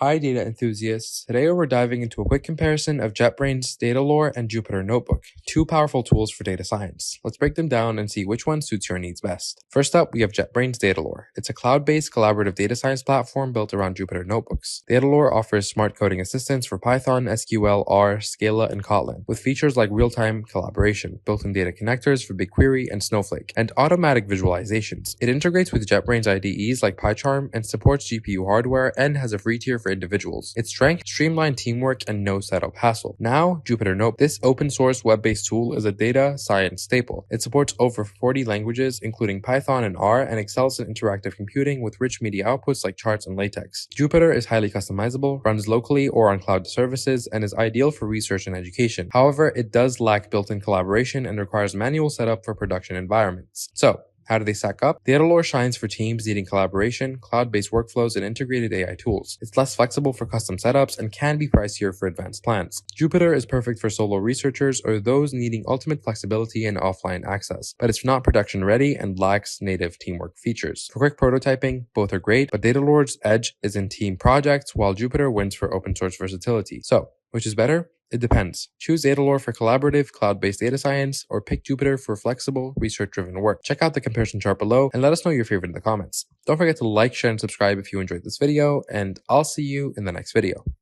Hi data enthusiasts, today we're diving into a quick comparison of JetBrains' Datalore and Jupyter Notebook, two powerful tools for data science. Let's break them down and see which one suits your needs best. First up, we have JetBrains Datalore. It's a cloud-based collaborative data science platform built around Jupyter Notebooks. Datalore offers smart coding assistance for Python, SQL, R, Scala, and Kotlin, with features like real-time collaboration, built-in data connectors for BigQuery and Snowflake, and automatic visualizations. It integrates with JetBrains IDEs like PyCharm and supports GPU hardware and has a free tier for individuals. Its strength, streamlined teamwork, and no setup hassle. Now, Jupyter Notebook. This open-source web-based tool is a data science staple. It supports over 40 languages, including Python and R, and excels in interactive computing with rich media outputs like charts and LaTeX. Jupyter is highly customizable, runs locally or on cloud services, and is ideal for research and education. However, it does lack built-in collaboration and requires manual setup for production environments. So, how do they stack up? Datalore shines for teams needing collaboration, cloud-based workflows, and integrated AI tools. It's less flexible for custom setups and can be pricier for advanced plans. Jupyter is perfect for solo researchers or those needing ultimate flexibility and offline access, but it's not production ready and lacks native teamwork features. For quick prototyping, both are great, but Datalore's edge is in team projects, while Jupyter wins for open source versatility. So, which is better? It depends. Choose Datalore for collaborative, cloud-based data science, or pick Jupyter for flexible, research-driven work. Check out the comparison chart below and let us know your favorite in the comments. Don't forget to like, share, and subscribe if you enjoyed this video, and I'll see you in the next video.